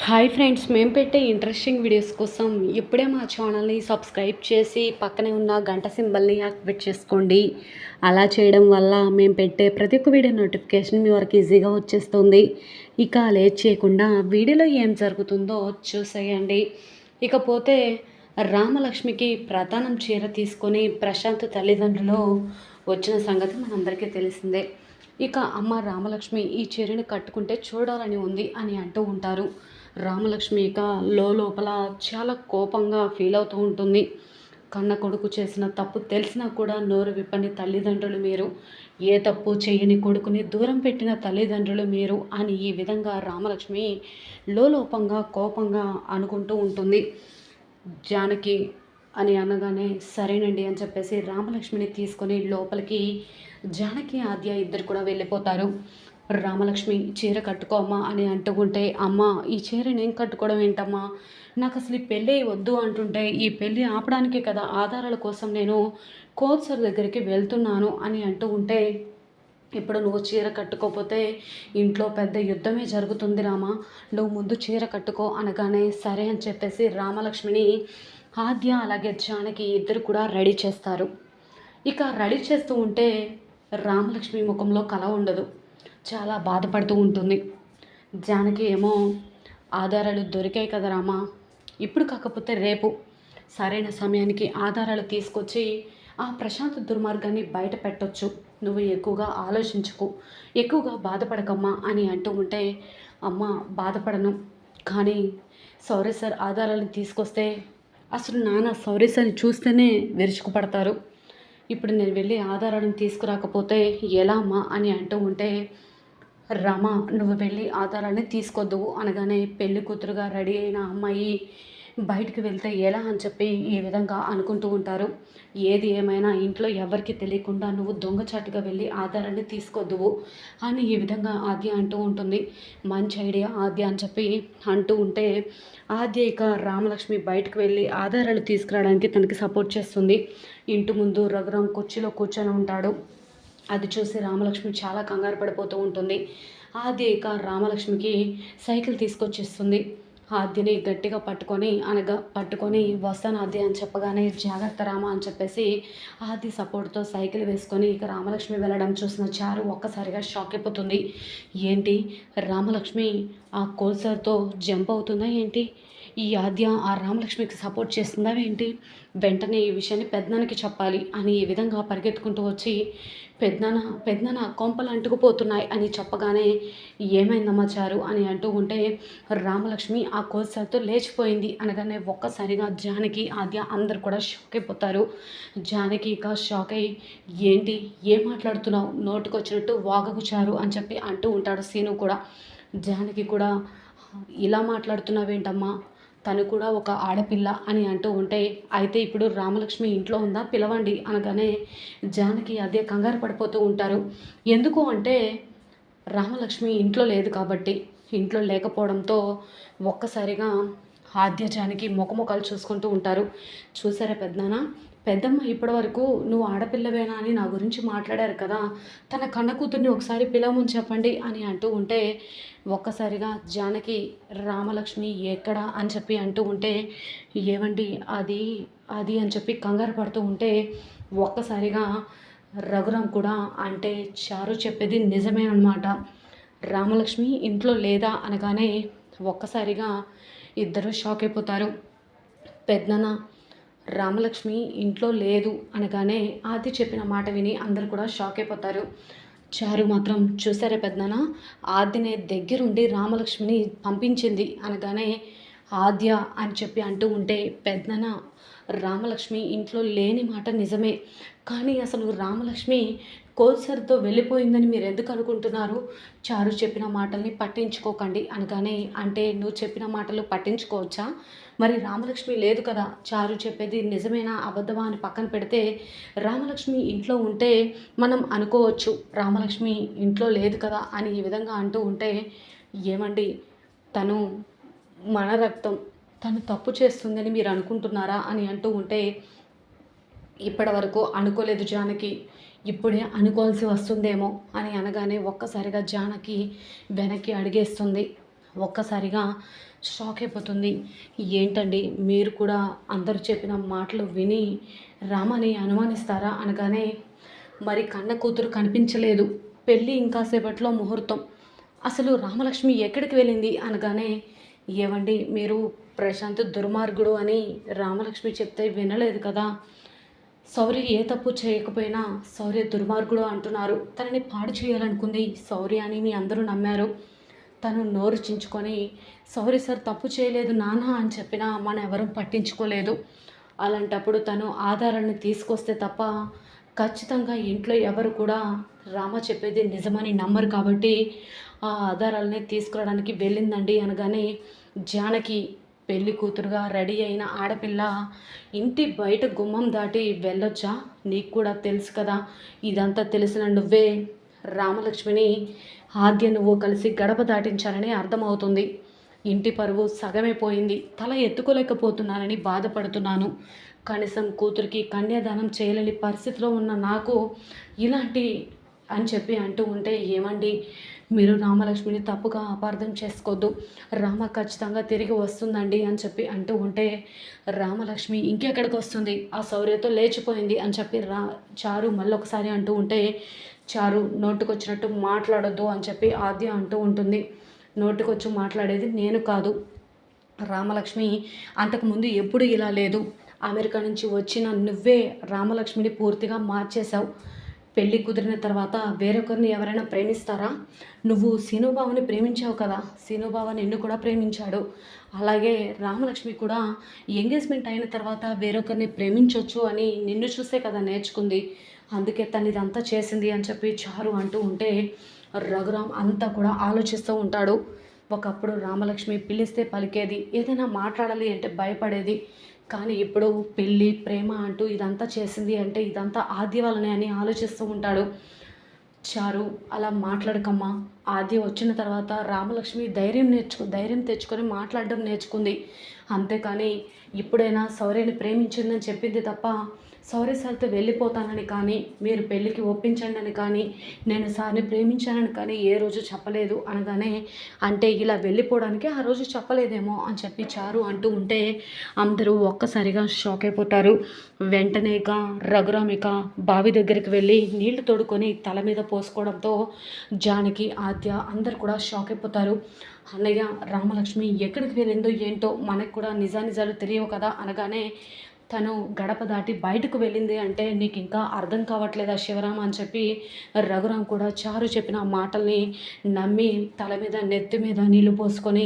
Hi friends, మేము పెట్టే interesting videos కోసం ఇప్పుడే మా ఛానల్ని సబ్స్క్రైబ్ చేసి పక్కనే ఉన్న గంట సింబల్ని యాక్టివేట్ చేసుకోండి. అలా చేయడం వల్ల మేము పెట్టే ప్రతి ఒక్క వీడియో నోటిఫికేషన్ మీ వరకు ఈజీగా వచ్చేస్తుంది. ఇక లేట్ చేయకుండా వీడియోలో ఏం జరుగుతుందో చూసేయండి. ఇకపోతే రామలక్ష్మికి ప్రధానం చీర తీసుకొని ప్రశాంత్ తల్లిదండ్రులు వచ్చిన సంగతి మనందరికీ తెలిసిందే. ఇక అమ్మ రామలక్ష్మి ఈ చీరని కట్టుకుంటే చూడాలని ఉంది అని అంటూ ఉంటారు. రామలక్ష్మి ఇక లోపల చాలా కోపంగా ఫీల్ అవుతూ ఉంటుంది. కన్న కొడుకు చేసిన తప్పు తెలిసినా కూడా నోరు విప్పని తల్లిదండ్రులు మీరు, ఏ తప్పు చేయని కొడుకుని దూరం పెట్టిన తల్లిదండ్రులు మీరు అని ఈ విధంగా రామలక్ష్మి లోపంగా కోపంగా అనుకుంటూ ఉంటుంది. జానకి అని అనగానే సరేనండి అని చెప్పేసి రామలక్ష్మిని తీసుకొని లోపలికి జానకి ఆద్య ఇద్దరు కూడా వెళ్ళిపోతారు. రామలక్ష్మి చీర కట్టుకోమ్మా అని అంటుకుంటే, అమ్మ ఈ చీర నేను కట్టుకోవడం ఏంటమ్మా, నాకు అసలు ఈ పెళ్ళి వద్దు అంటుంటే ఈ పెళ్ళి ఆపడానికే కదా ఆధారాల కోసం నేను కోచ్ సార్ దగ్గరికి వెళ్తున్నాను అని అంటూ ఉంటే, ఇప్పుడు నువ్వు చీర కట్టుకోకపోతే ఇంట్లో పెద్ద యుద్ధమే జరుగుతుంది రామా, నువ్వు ముందు చీర కట్టుకో అనగానే సరే అని చెప్పేసి రామలక్ష్మిని ఆద్య అలాగే జానకి ఇద్దరు కూడా రెడీ చేస్తారు. ఇక రెడీ చేస్తూ ఉంటే రామలక్ష్మి ముఖంలో కళ ఉండదు, చాలా బాధపడుతూ ఉంటుంది. జానకి ఏమో ఆధారాలు దొరికాయి కదా రామా, ఇప్పుడు కాకపోతే రేపు సరైన సమయానికి ఆధారాలు తీసుకొచ్చి ఆ ప్రశాంత్ దుర్మార్గాన్ని బయట పెట్టొచ్చు, నువ్వు ఎక్కువగా ఆలోచించుకు, ఎక్కువగా బాధపడకమ్మా అని అంటూ ఉంటే, అమ్మ బాధపడను కానీ సౌర్య సార్ ఆధారాలను తీసుకొస్తే అసలు నాన్న సౌర్య సార్ని చూస్తేనే విరుచుకుపడతారు, ఇప్పుడు నేను వెళ్ళి ఆధారాలను తీసుకురాకపోతే ఎలా అమ్మా అని అంటూ ఉంటే, రమ నువ్వు వెళ్ళి ఆధారాన్ని తీసుకొద్దువు అనగానే పెళ్లి కూతురుగా రెడీ అయిన అమ్మాయి బయటికి వెళ్తే ఎలా అని చెప్పి ఈ విధంగా అనుకుంటూ ఉంటారు. ఏది ఏమైనా ఇంట్లో ఎవరికి తెలియకుండా నువ్వు దొంగచాటుగా వెళ్ళి ఆధారాన్ని తీసుకొద్దువు అని ఈ విధంగా ఆద్య అంటూ ఉంటుంది. మంచి ఐడియా ఆద్య అని చెప్పి అంటూ ఉంటే, ఆద్య ఇక రామలక్ష్మి బయటకు వెళ్ళి ఆధారాలు తీసుకురావడానికి తనకి సపోర్ట్ చేస్తుంది. ఇంటి ముందు రఘురాం కుర్చీలో కూర్చొని ఉంటాడు. అది చూసి రామలక్ష్మి చాలా కంగారు పడిపోతూ ఉంటుంది. ఆద్య ఇక రామలక్ష్మికి సైకిల్ తీసుకొచ్చిస్తుంది. ఆద్యని గట్టిగా పట్టుకొని వస్తాను ఆద్య అని చెప్పగానే జాగ్రత్త రామ అని చెప్పేసి ఆద్య సపోర్ట్తో సైకిల్ వేసుకొని ఇక రామలక్ష్మి వెళ్ళడం చూసిన చారు ఒక్కసారిగా షాక్ అయిపోతుంది. ఏంటి రామలక్ష్మి ఆ కోల్సర్తో జంప్ అవుతుందా ఏంటి, ఈ ఆద్య ఆ రామలక్ష్మికి సపోర్ట్ చేస్తుందా ఏంటి, వెంటనే ఈ విషయాన్ని పెద్దనాన్నకి చెప్పాలి అని ఈ విధంగా పరిగెత్తుకుంటూ వచ్చి, పెద్దనాన్న కొంపలు అంటుకుపోతున్నాయి అని చెప్పగానే ఏమైందమ్మా చారు అని అంటూ ఉంటే, రామలక్ష్మి ఆ కోసతో లేచిపోయింది అనగానే ఒక్కసారిగా జానకి ఆద్య అందరు కూడా షాక్ అయిపోతారు. జానకి ఇక షాక్ అయ్యి, ఏంటి ఏం మాట్లాడుతున్నావు, నోటుకొచ్చినట్టు వాగకు చారు అని చెప్పి అంటూ ఉంటాడు సీను కూడా. జానకి కూడా ఇలా మాట్లాడుతున్నావేంటమ్మా, తను కూడా ఒక ఆడపిల్ల అని అంటూ ఉంటే, అయితే ఇప్పుడు రామలక్ష్మి ఇంట్లో ఉందా పిలవండి అనగానే జానకి అదే కంగారు పడిపోతూ ఉంటారు. ఎందుకు అంటే రామలక్ష్మి ఇంట్లో లేదు కాబట్టి, ఇంట్లో లేకపోవడంతో ఒక్కసారిగా ఆద్య జానకి ముఖముఖాలు చూసుకుంటూ ఉంటారు. చూసారా పెద్దనాన్న, పెద్దమ్మ ఇప్పటివరకు నువ్వు ఆడపిల్లవేనా అని నా గురించి మాట్లాడారు కదా, తన కన్న కూతుర్ని ఒకసారి పిలవమని చెప్పండి అని అంటూ ఉంటే, ఒక్కసారిగా జానకి రామలక్ష్మి ఎక్కడా అని చెప్పి అంటూ ఉంటే, ఏవండి అది అది అని చెప్పి కంగారు పడుతూ ఉంటే, ఒక్కసారిగా రఘురాం కూడా, అంటే చారు చెప్పేది నిజమే అన్నమాట, రామలక్ష్మి ఇంట్లో లేదా అనగానే ఒక్కసారిగా ఇద్దరు షాక్ అయిపోతారు. పెద్దనాన్న రామలక్ష్మి ఇంట్లో లేదు అనగానే ఆది చెప్పిన మాట విని అందరు కూడా షాక్ అయిపోతారు. చారు మాత్రం చూసారే పెద్దనాన్న, ఆద్యనే దగ్గరుండి రామలక్ష్మిని పంపించింది అనగానే ఆద్య అని చెప్పి అంటూ ఉంటే, పెద్దనాన్న రామలక్ష్మి ఇంట్లో లేని మాట నిజమే, కానీ అసలు రామలక్ష్మి కోల్సర్తో వెళ్ళిపోయిందని మీరు ఎందుకు అనుకుంటున్నారు, చారు చెప్పిన మాటల్ని పట్టించుకోకండి అనగానే, అంటే నువ్వు చెప్పిన మాటలు పట్టించుకోవచ్చా, మరి రామలక్ష్మి లేదు కదా, చారు చెప్పేది నిజమేనా అబద్ధమా అని పక్కన పెడితే, రామలక్ష్మి ఇంట్లో ఉంటే మనం అనుకోవచ్చు, రామలక్ష్మి ఇంట్లో లేదు కదా అని ఈ విధంగా అంటూ ఉంటే, ఏమండి తను మన రక్తం, తను తప్పు చేస్తుందని మీరు అనుకుంటున్నారా అని అంటూ ఉంటే, ఇప్పటి వరకు అనుకోలేదు జానకి, ఇప్పుడే అనుకోవాల్సి వస్తుందేమో అని అనగానే ఒక్కసారిగా జానకి వెనక్కి అడిగేస్తుంది. ఒక్కసారిగా షాక్ అయిపోతుంది. ఏంటండి మీరు కూడా అందరూ చెప్పిన మాటలు విని రామని అనుమానిస్తారా అనగానే, మరి కన్న కూతురు కనిపించలేదు, పెళ్ళి ఇంకా సేపట్లో ముహూర్తం, అసలు రామలక్ష్మి ఎక్కడికి వెళ్ళింది అనగానే, ఏవండి మీరు ప్రశాంత్ దుర్మార్గుడు అని రామలక్ష్మి చెప్తే వినలేదు కదా, శౌర్య ఏ తప్పు చేయకపోయినా శౌర్య దుర్మార్గుడు అంటున్నారు, తనని పాడు చేయాలనుకుంది శౌర్య అని మీ అందరూ నమ్మారు. తను నోరు చించుకొని శౌర్య సార్ తప్పు చేయలేదు నాన్న అని చెప్పినా మనం ఎవరూ పట్టించుకోలేదు. అలాంటప్పుడు తను ఆధారాన్ని తీసుకొస్తే తప్ప ఖచ్చితంగా ఇంట్లో ఎవరు కూడా రామ చెప్పేది నిజమని నమ్మరు కాబట్టి ఆ ఆధారాలని తీసుకురావడానికి వెళ్ళిందండి అనగానే, జానకి పెళ్లి కూతురుగా రెడీ అయిన ఆడపిల్ల ఇంటి బయట గుమ్మం దాటి వెళ్ళొచ్చా? నీకు కూడా తెలుసు కదా, ఇదంతా తెలిసిన నువ్వే రామలక్ష్మిని ఆద్య నువ్వు కలిసి గడప దాటించాలని అర్థమవుతుంది. ఇంటి పరువు సగమే పోయింది, తల ఎత్తుకోలేకపోతున్నానని బాధపడుతున్నాను. కనీసం కూతురికి కన్యాదానం చేయలేని పరిస్థితిలో ఉన్న నాకు ఇలాంటి అని చెప్పి అంటూ ఉంటే, ఏమండి మీరు రామలక్ష్మిని తప్పుగా అపార్థం చేసుకోవద్దు, రామ ఖచ్చితంగా తిరిగి వస్తుందండి అని చెప్పి అంటూ ఉంటే, రామలక్ష్మి ఇంకెక్కడికి వస్తుంది, ఆ శౌర్యతో లేచిపోయింది అని చెప్పి చారు మళ్ళొకసారి అంటూ ఉంటే, చారు నోటుకొచ్చినట్టు మాట్లాడొద్దు అని చెప్పి ఆద్య అంటూ ఉంటుంది. నోటుకొచ్చి మాట్లాడేది నేను కాదు, రామలక్ష్మి అంతకుముందు ఎప్పుడు ఇలా లేదు, అమెరికా నుంచి వచ్చిన నువ్వే రామలక్ష్మిని పూర్తిగా మార్చేశావు. పెళ్ళి కుదిరిన తర్వాత వేరొకరిని ఎవరైనా ప్రేమిస్తారా? నువ్వు సీనుబావని ప్రేమించావు కదా, సీనుబావ నిన్ను కూడా ప్రేమించాడు. అలాగే రామలక్ష్మి కూడా ఎంగేజ్మెంట్ అయిన తర్వాత వేరొకరిని ప్రేమించవచ్చు అని నిన్ను చూసే కదా నేర్చుకుంది, అందుకే తను ఇదంతా చేసింది అని చెప్పి చారు అంటూ ఉంటే, రఘురామ్ అంతా కూడా ఆలోచిస్తూ ఉంటాడు. ఒకప్పుడు రామలక్ష్మి పిలిస్తే పలికేది, ఏదైనా మాట్లాడాలి అంటే భయపడేది, కానీ ఇప్పుడు పెళ్ళి ప్రేమ అంటూ ఇదంతా చేసింది అంటే ఇదంతా ఆద్య వల్లనే అని ఆలోచిస్తూ ఉంటాడు. చారు అలా మాట్లాడకమ్మా, ఆద్య వచ్చిన తర్వాత రామలక్ష్మి ధైర్యం తెచ్చుకొని మాట్లాడడం నేర్చుకుంది, అంతేకాని ఇప్పుడైనా శౌర్యని ప్రేమించిందని చెప్పింది తప్ప శౌర్య సార్తో వెళ్ళిపోతానని కానీ, మీరు పెళ్ళికి ఒప్పించండి అని కానీ, నేను సార్ని ప్రేమించానని కానీ ఏ రోజు చెప్పలేదు అనగానే, అంటే ఇలా వెళ్ళిపోవడానికి ఆ రోజు చెప్పలేదేమో అని చెప్పి చారు అంటూ ఉంటే అందరూ ఒక్కసారిగా షాక్ అయిపోతారు. వెంటనేగా రఘురామిక బావి దగ్గరికి వెళ్ళి నీళ్లు తోడుకొని తల మీద పోసుకోవడంతో జానకి ఆద్య అందరు కూడా షాక్ అయిపోతారు. అన్నయ్య రామలక్ష్మి ఎక్కడికి వెళ్ళిందో ఏంటో మనకు కూడా నిజానిజాలు తెలియవు కదా అనగానే, తను గడప దాటి బయటకు వెళ్ళింది అంటే నీకు ఇంకా అర్థం కావట్లేదా శివరామ అని చెప్పి రఘురామ్ కూడా చారు చెప్పిన మాటల్ని నమ్మి తల మీద నెత్తి మీద నీళ్లు పోసుకొని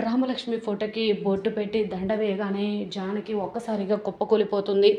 రామలక్ష్మి ఫోటోకి బొట్టు పెట్టి దండ వేయగానే జానకి ఒక్కసారిగా కుప్పకూలిపోతుంది.